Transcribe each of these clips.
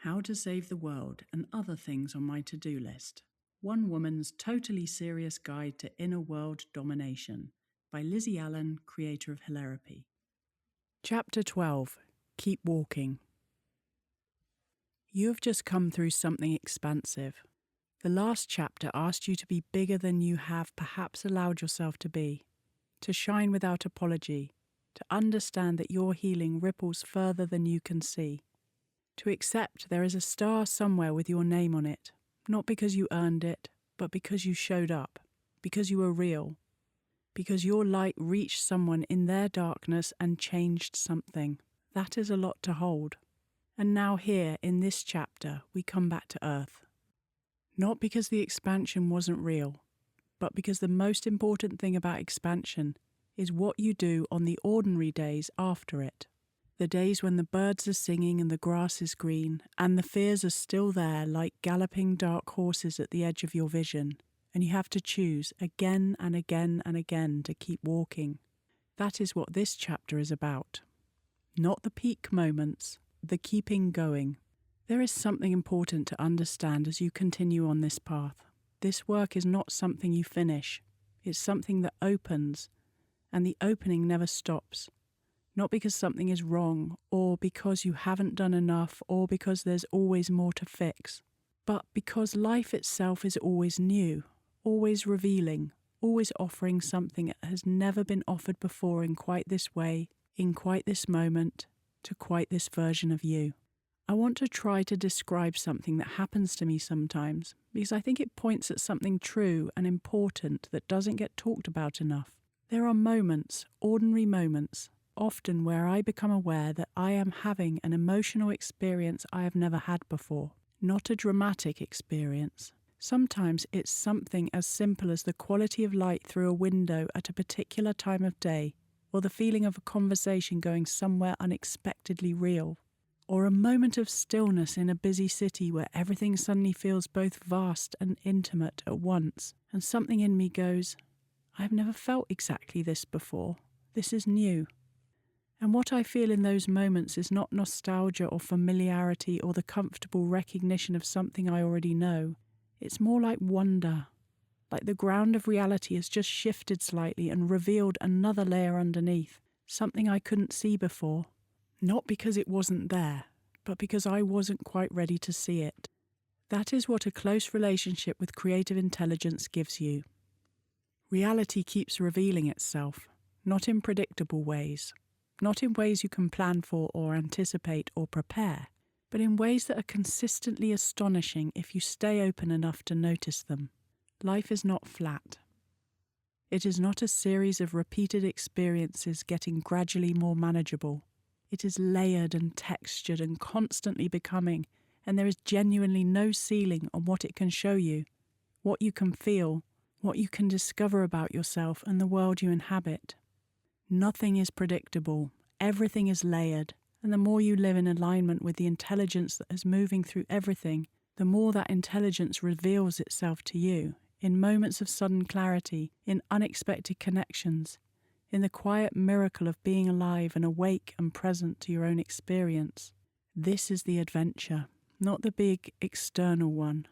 How to Save the World and Other Things on My To-Do List. One Woman's Totally Serious Guide to Inner World Domination by Lizzie Allan, Creator of Hilarapy. Chapter 12. Keep Walking. You have just come through something expansive. The last chapter asked you to be bigger than you have perhaps allowed yourself to be, to shine without apology, to understand that your healing ripples further than you can see, to accept there is a star somewhere with your name on it, not because you earned it, but because you showed up, because you were real, because your light reached someone in their darkness and changed something. That is a lot to hold. And now here, in this chapter, we come back to Earth. Not because the expansion wasn't real, but because the most important thing about expansion is what you do on the ordinary days after it. The days when the birds are singing and the grass is green, and the fears are still there like galloping dark horses at the edge of your vision, and you have to choose again and again and again to keep walking. That is what this chapter is about. Not the peak moments, the keeping going. There is something important to understand as you continue on this path. This work is not something you finish. It's something that opens, and the opening never stops. Not because something is wrong, or because you haven't done enough, or because there's always more to fix, but because life itself is always new, always revealing, always offering something that has never been offered before in quite this way, in quite this moment, to quite this version of you. I want to try to describe something that happens to me sometimes, because I think it points at something true and important that doesn't get talked about enough. There are moments, ordinary moments, often where I become aware that I am having an emotional experience I have never had before, not a dramatic experience. Sometimes it's something as simple as the quality of light through a window at a particular time of day, or the feeling of a conversation going somewhere unexpectedly real, or a moment of stillness in a busy city where everything suddenly feels both vast and intimate at once, and something in me goes, I have never felt exactly this before. This is new. And what I feel in those moments is not nostalgia or familiarity or the comfortable recognition of something I already know. It's more like wonder, like the ground of reality has just shifted slightly and revealed another layer underneath, something I couldn't see before. Not because it wasn't there, but because I wasn't quite ready to see it. That is what a close relationship with creative intelligence gives you. Reality keeps revealing itself, not in predictable ways, not in ways you can plan for or anticipate or prepare, but in ways that are consistently astonishing if you stay open enough to notice them. Life is not flat. It is not a series of repeated experiences getting gradually more manageable. It is layered and textured and constantly becoming, and there is genuinely no ceiling on what it can show you, what you can feel, what you can discover about yourself and the world you inhabit. Nothing is predictable, everything is layered, and the more you live in alignment with the intelligence that is moving through everything, the more that intelligence reveals itself to you, in moments of sudden clarity, in unexpected connections, in the quiet miracle of being alive and awake and present to your own experience. This is the adventure, not the big external one,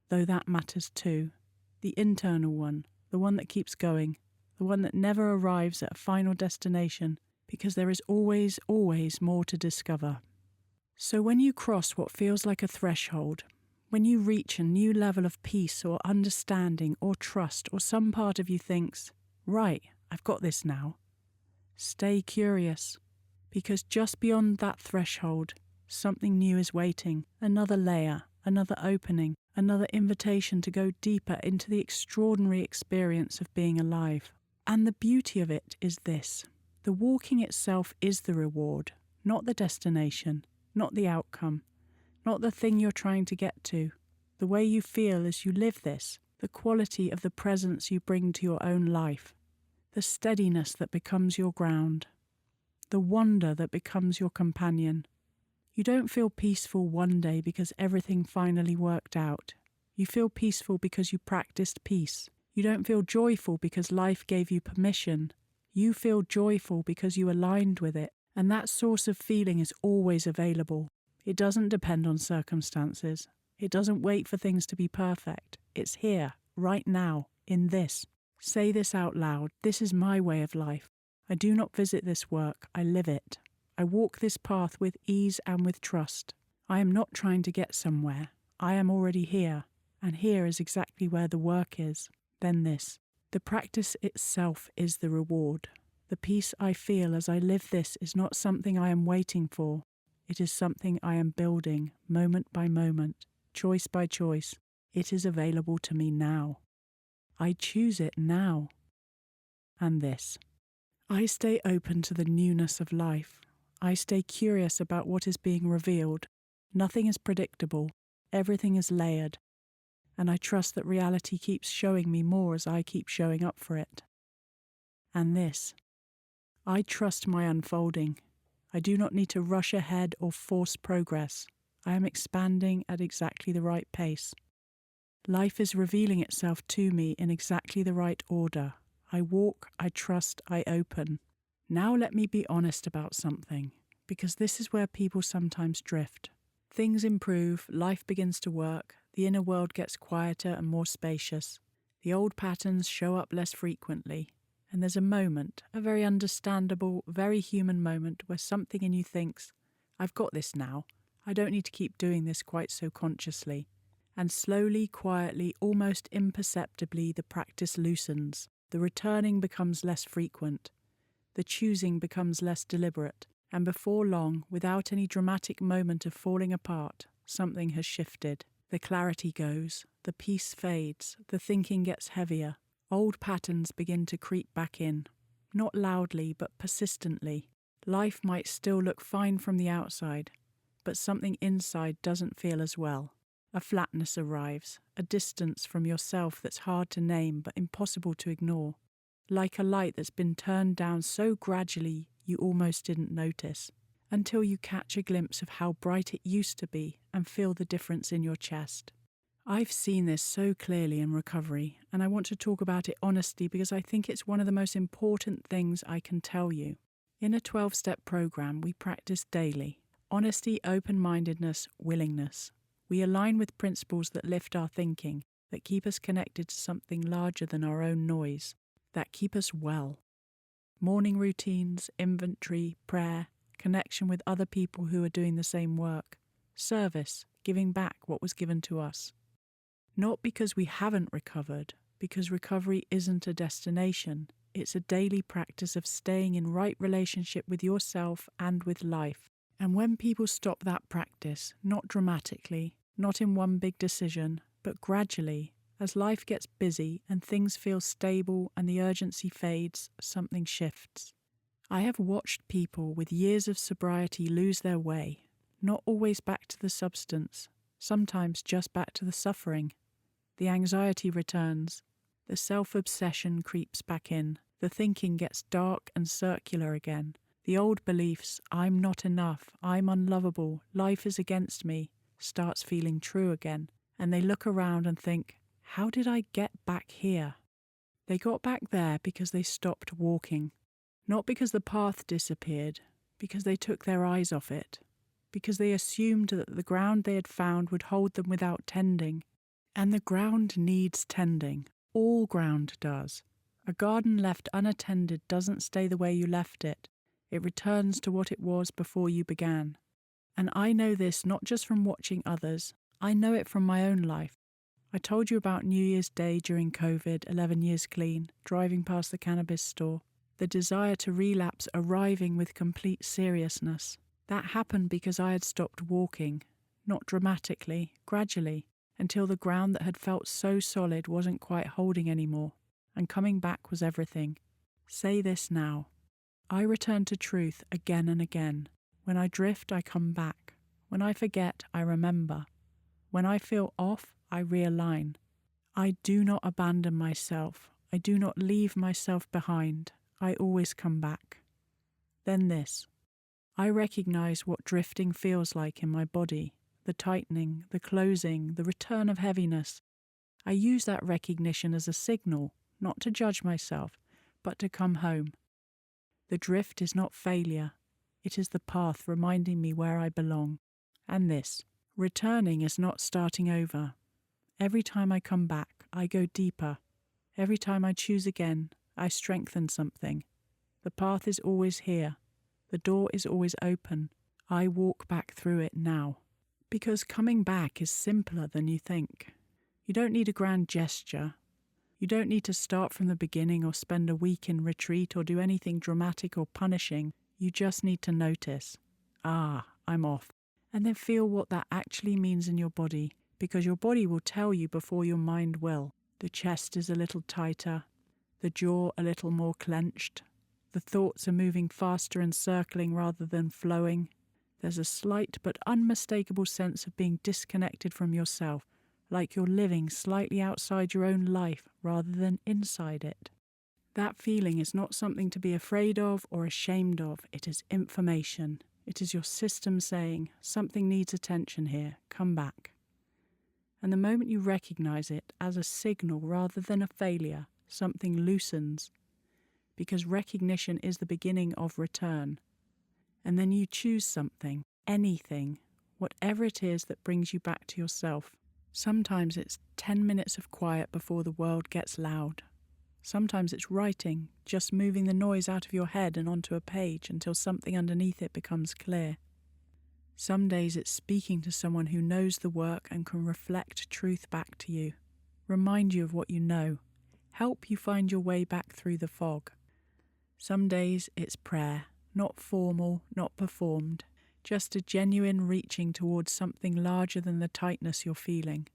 though that matters too. The internal one, the one that keeps going, the one that never arrives at a final destination, because there is always, always more to discover. So when you cross what feels like a threshold, when you reach a new level of peace or understanding or trust, or some part of you thinks, right, I've got this now. Stay curious, because just beyond that threshold, something new is waiting, another layer, another opening, another invitation to go deeper into the extraordinary experience of being alive. And the beauty of it is this: the walking itself is the reward, not the destination, not the outcome, not the thing you're trying to get to. The way you feel as you live this, the quality of the presence you bring to your own life, the steadiness that becomes your ground, the wonder that becomes your companion. You don't feel peaceful one day because everything finally worked out. You feel peaceful because you practiced peace. You don't feel joyful because life gave you permission. You feel joyful because you aligned with it, and that source of feeling is always available. It doesn't depend on circumstances. It doesn't wait for things to be perfect. It's here, right now, in this. Say this out loud. This is my way of life. I do not visit this work. I live it. I walk this path with ease and with trust. I am not trying to get somewhere. I am already here, and here is exactly where the work is. Then this. The practice itself is the reward. The peace I feel as I live this is not something I am waiting for. It is something I am building, moment by moment, choice by choice. It is available to me now. I choose it now. And this. I stay open to the newness of life. I stay curious about what is being revealed. Nothing is predictable. Everything is layered. And I trust that reality keeps showing me more as I keep showing up for it. And this. I trust my unfolding. I do not need to rush ahead or force progress. I am expanding at exactly the right pace. Life is revealing itself to me in exactly the right order. I walk, I trust, I open. Now let me be honest about something, because this is where people sometimes drift. Things improve, life begins to work, the inner world gets quieter and more spacious. The old patterns show up less frequently, and there's a moment, a very understandable, very human moment, where something in you thinks, I've got this now. I don't need to keep doing this quite so consciously. And slowly, quietly, almost imperceptibly, the practice loosens. The returning becomes less frequent. The choosing becomes less deliberate. And before long, without any dramatic moment of falling apart, something has shifted. The clarity goes, the peace fades, the thinking gets heavier. Old patterns begin to creep back in. Not loudly, but persistently. Life might still look fine from the outside, but something inside doesn't feel as well. A flatness arrives, a distance from yourself that's hard to name but impossible to ignore. Like a light that's been turned down so gradually you almost didn't notice, until you catch a glimpse of how bright it used to be and feel the difference in your chest. I've seen this so clearly in recovery, and I want to talk about it honestly because I think it's one of the most important things I can tell you. In a 12-step program, we practice daily. Honesty, open-mindedness, willingness. We align with principles that lift our thinking, that keep us connected to something larger than our own noise, that keep us well. Morning routines, inventory, prayer, connection with other people who are doing the same work, service, giving back what was given to us. Not because we haven't recovered, because recovery isn't a destination. It's a daily practice of staying in right relationship with yourself and with life. And when people stop that practice, not dramatically, not in one big decision, but gradually, as life gets busy and things feel stable and the urgency fades, something shifts. I have watched people with years of sobriety lose their way, not always back to the substance, sometimes just back to the suffering. The anxiety returns, the self-obsession creeps back in, the thinking gets dark and circular again. The old beliefs, I'm not enough, I'm unlovable, life is against me, starts feeling true again, and they look around and think, how did I get back here? They got back there because they stopped walking, not because the path disappeared, because they took their eyes off it, because they assumed that the ground they had found would hold them without tending. And the ground needs tending. All ground does. A garden left unattended doesn't stay the way you left it. It returns to what it was before you began. And I know this not just from watching others. I know it from my own life. I told you about New Year's Day during COVID, 11 years clean, driving past the cannabis store. The desire to relapse arriving with complete seriousness. That happened because I had stopped walking. Not dramatically, gradually, until the ground that had felt so solid wasn't quite holding anymore, and coming back was everything. Say this now. I return to truth again and again. When I drift, I come back. When I forget, I remember. When I feel off, I realign. I do not abandon myself. I do not leave myself behind. I always come back. Then this. I recognize what drifting feels like in my body. The tightening, the closing, the return of heaviness. I use that recognition as a signal, not to judge myself, but to come home. The drift is not failure. It is the path reminding me where I belong. And this, returning is not starting over. Every time I come back, I go deeper. Every time I choose again, I strengthen something. The path is always here. The door is always open. I walk back through it now. Because coming back is simpler than you think. You don't need a grand gesture. You don't need to start from the beginning or spend a week in retreat or do anything dramatic or punishing. You just need to notice, I'm off. And then feel what that actually means in your body, because your body will tell you before your mind will. The chest is a little tighter, the jaw a little more clenched. The thoughts are moving faster and circling rather than flowing. There's a slight but unmistakable sense of being disconnected from yourself, like you're living slightly outside your own life rather than inside it. That feeling is not something to be afraid of or ashamed of. It is information. It is your system saying, something needs attention here, come back. And the moment you recognize it as a signal rather than a failure, something loosens, because recognition is the beginning of return. And then you choose something, anything, whatever it is that brings you back to yourself. Sometimes it's 10 minutes of quiet before the world gets loud. Sometimes it's writing, just moving the noise out of your head and onto a page until something underneath it becomes clear. Some days it's speaking to someone who knows the work and can reflect truth back to you, remind you of what you know, help you find your way back through the fog. Some days it's prayer, not formal, not performed, just a genuine reaching towards something larger than the tightness you're feeling.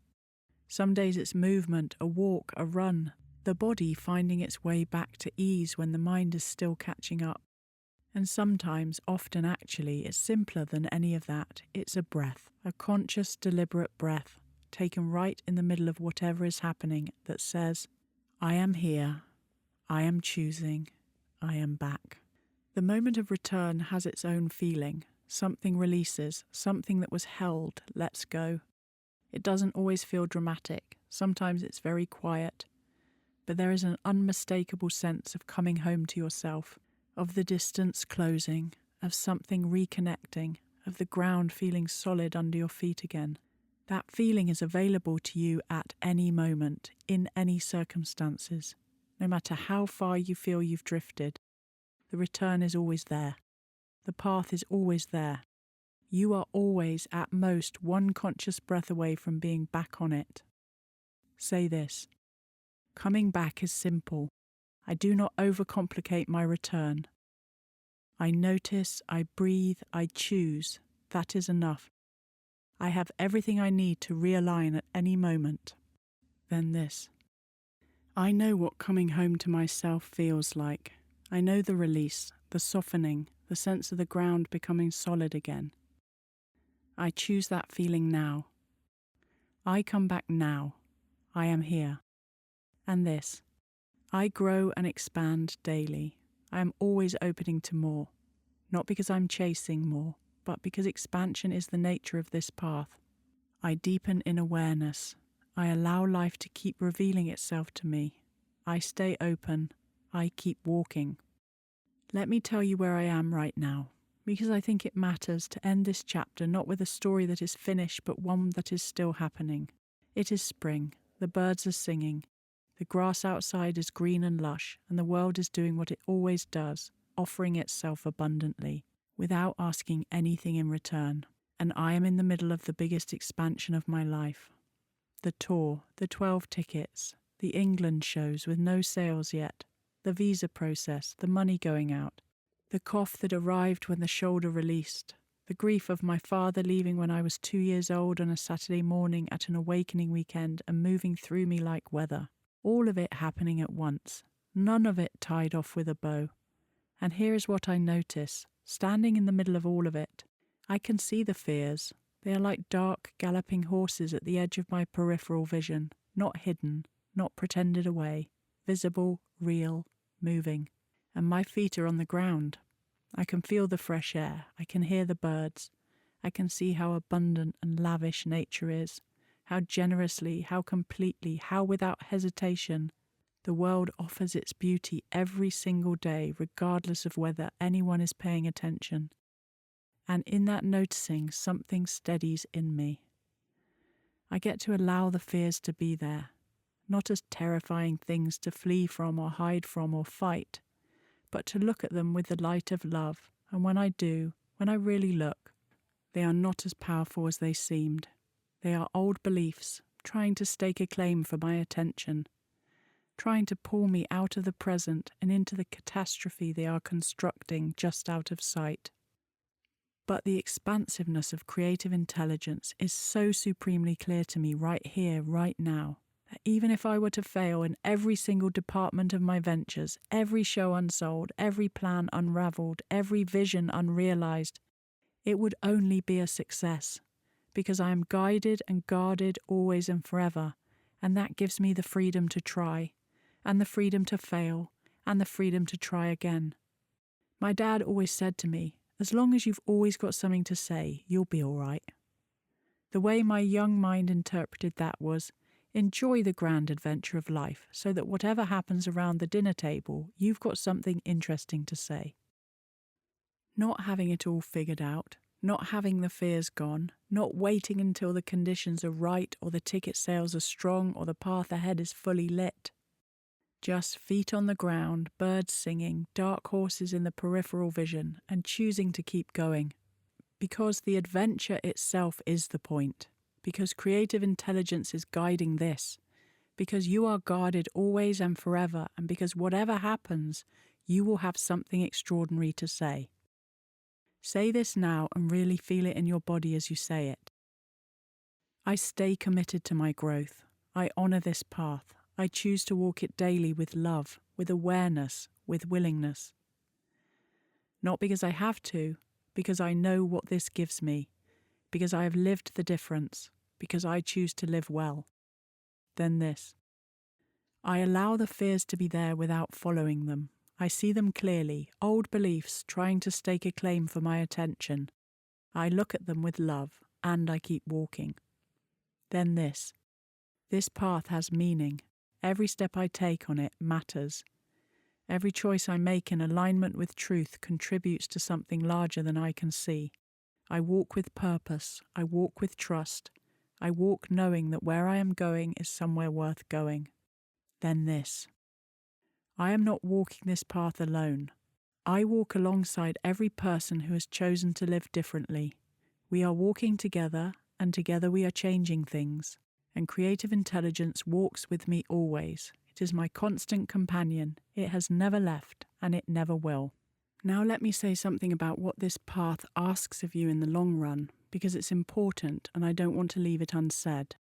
Some days it's movement, a walk, a run, the body finding its way back to ease when the mind is still catching up. And sometimes, often actually, it's simpler than any of that. It's a breath, a conscious, deliberate breath, taken right in the middle of whatever is happening that says, I am here, I am choosing, I am back. The moment of return has its own feeling. Something releases, something that was held lets go. It doesn't always feel dramatic. Sometimes it's very quiet. But there is an unmistakable sense of coming home to yourself, of the distance closing, of something reconnecting, of the ground feeling solid under your feet again. That feeling is available to you at any moment, in any circumstances. No matter how far you feel you've drifted, the return is always there. The path is always there. You are always at most one conscious breath away from being back on it. Say this. Coming back is simple. I do not overcomplicate my return. I notice, I breathe, I choose. That is enough. I have everything I need to realign at any moment. Then this. I know what coming home to myself feels like. I know the release, the softening, the sense of the ground becoming solid again. I choose that feeling now. I come back now. I am here. And this. I grow and expand daily. I am always opening to more. Not because I'm chasing more, but because expansion is the nature of this path. I deepen in awareness. I allow life to keep revealing itself to me. I stay open. I keep walking. Let me tell you where I am right now, because I think it matters to end this chapter not with a story that is finished, but one that is still happening. It is spring. The birds are singing. The grass outside is green and lush, and the world is doing what it always does, offering itself abundantly, without asking anything in return. And I am in the middle of the biggest expansion of my life. The tour, the 12 tickets, the England shows with no sales yet, the visa process, the money going out, the cough that arrived when the shoulder released, the grief of my father leaving when I was 2 years old on a Saturday morning at an awakening weekend and moving through me like weather. All of it happening at once, none of it tied off with a bow. And here is what I notice, standing in the middle of all of it. I can see the fears. They are like dark, galloping horses at the edge of my peripheral vision, not hidden, not pretended away, visible, real, moving. And my feet are on the ground. I can feel the fresh air. I can hear the birds. I can see how abundant and lavish nature is. How generously, how completely, how without hesitation, the world offers its beauty every single day, regardless of whether anyone is paying attention. And in that noticing, something steadies in me. I get to allow the fears to be there, not as terrifying things to flee from or hide from or fight, but to look at them with the light of love. And when I do, when I really look, they are not as powerful as they seemed. They are old beliefs, trying to stake a claim for my attention, trying to pull me out of the present and into the catastrophe they are constructing just out of sight. But the expansiveness of creative intelligence is so supremely clear to me right here, right now, that even if I were to fail in every single department of my ventures, every show unsold, every plan unravelled, every vision unrealised, it would only be a success, because I am guided and guarded always and forever, and that gives me the freedom to try, and the freedom to fail, and the freedom to try again. My dad always said to me, as long as you've always got something to say, you'll be all right. The way my young mind interpreted that was, enjoy the grand adventure of life so that whatever happens around the dinner table, you've got something interesting to say. Not having it all figured out, not having the fears gone, not waiting until the conditions are right or the ticket sales are strong or the path ahead is fully lit. Just feet on the ground, birds singing, dark horses in the peripheral vision, and choosing to keep going. Because the adventure itself is the point. Because creative intelligence is guiding this. Because you are guarded always and forever, and because whatever happens, you will have something extraordinary to say. Say this now and really feel it in your body as you say it. I stay committed to my growth. I honour this path. I choose to walk it daily with love, with awareness, with willingness. Not because I have to, because I know what this gives me, because I have lived the difference, because I choose to live well. Then this. I allow the fears to be there without following them. I see them clearly, old beliefs trying to stake a claim for my attention. I look at them with love, and I keep walking. Then this. This path has meaning. Every step I take on it matters. Every choice I make in alignment with truth contributes to something larger than I can see. I walk with purpose. I walk with trust. I walk knowing that where I am going is somewhere worth going. Then this. I am not walking this path alone. I walk alongside every person who has chosen to live differently. We are walking together, and together we are changing things. And creative intelligence walks with me always. It is my constant companion. It has never left, and it never will. Now let me say something about what this path asks of you in the long run, because it's important and I don't want to leave it unsaid.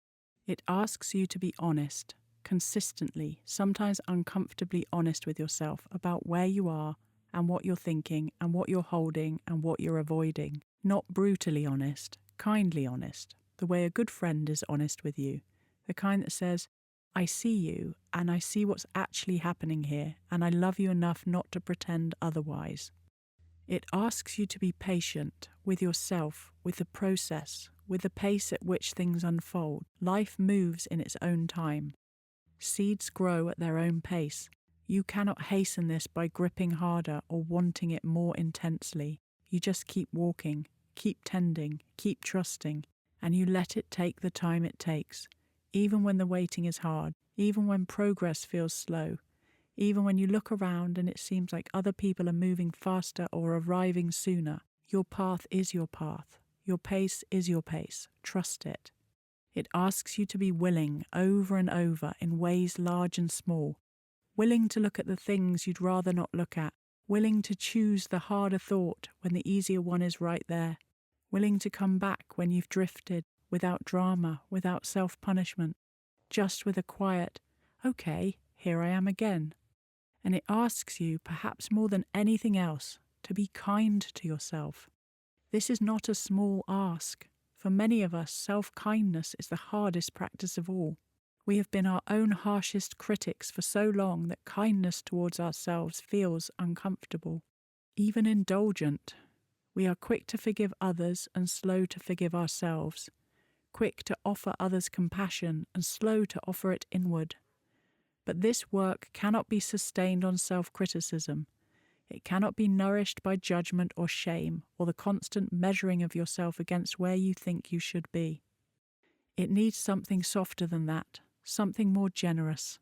It asks you to be honest, consistently, sometimes uncomfortably honest with yourself about where you are and what you're thinking and what you're holding and what you're avoiding. Not brutally honest, kindly honest. The way a good friend is honest with you, the kind that says, I see you and I see what's actually happening here and I love you enough not to pretend otherwise. It asks you to be patient with yourself, with the process, with the pace at which things unfold. Life moves in its own time. Seeds grow at their own pace. You cannot hasten this by gripping harder or wanting it more intensely. You just keep walking, keep tending, keep trusting. And you let it take the time it takes, even when the waiting is hard, even when progress feels slow, even when you look around and it seems like other people are moving faster or arriving sooner. Your path is your path. Your pace is your pace. Trust it. It asks you to be willing over and over in ways large and small, willing to look at the things you'd rather not look at, willing to choose the harder thought when the easier one is right there, willing to come back when you've drifted, without drama, without self-punishment, just with a quiet, okay, here I am again. And it asks you, perhaps more than anything else, to be kind to yourself. This is not a small ask. For many of us, self-kindness is the hardest practice of all. We have been our own harshest critics for so long that kindness towards ourselves feels uncomfortable, even indulgent. We are quick to forgive others and slow to forgive ourselves, quick to offer others compassion and slow to offer it inward. But this work cannot be sustained on self-criticism. It cannot be nourished by judgment or shame or the constant measuring of yourself against where you think you should be. It needs something softer than that, something more generous,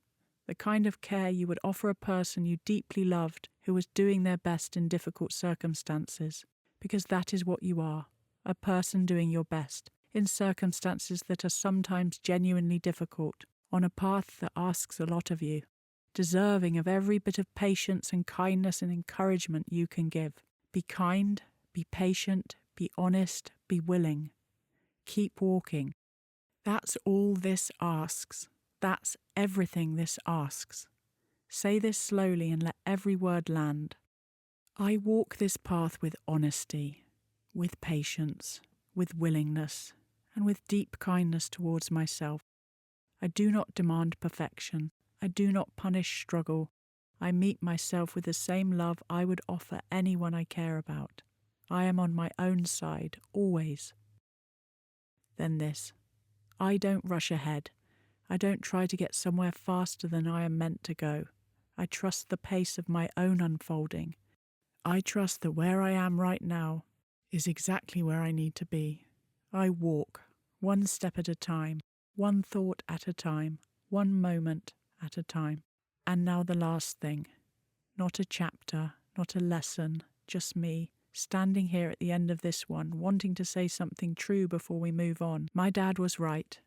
the kind of care you would offer a person you deeply loved who was doing their best in difficult circumstances, because that is what you are, a person doing your best in circumstances that are sometimes genuinely difficult, on a path that asks a lot of you, deserving of every bit of patience and kindness and encouragement you can give. Be kind, be patient, be honest, be willing. Keep walking. That's all this asks. That's everything this asks. Say this slowly and let every word land. I walk this path with honesty, with patience, with willingness, and with deep kindness towards myself. I do not demand perfection. I do not punish struggle. I meet myself with the same love I would offer anyone I care about. I am on my own side, always. Then this. I don't rush ahead. I don't try to get somewhere faster than I am meant to go. I trust the pace of my own unfolding. I trust that where I am right now is exactly where I need to be. I walk, one step at a time, one thought at a time, one moment at a time. And now the last thing. Not a chapter, not a lesson, just me, standing here at the end of this one, wanting to say something true before we move on. My dad was right.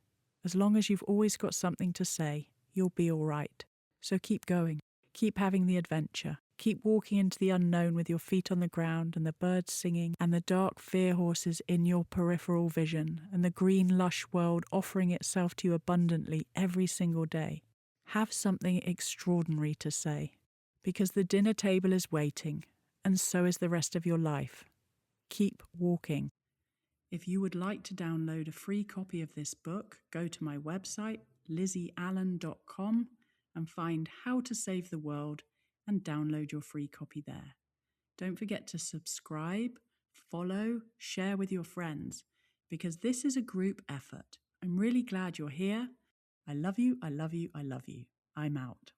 As long as you've always got something to say, you'll be all right. So keep going. Keep having the adventure. Keep walking into the unknown with your feet on the ground and the birds singing and the dark fear horses in your peripheral vision and the green lush world offering itself to you abundantly every single day. Have something extraordinary to say, because the dinner table is waiting, and so is the rest of your life. Keep walking. If you would like to download a free copy of this book, go to my website, lizzieallan.com, and find How to Save the World and download your free copy there. Don't forget to subscribe, follow, share with your friends, because this is a group effort. I'm really glad you're here. I love you, I love you, I love you. I'm out.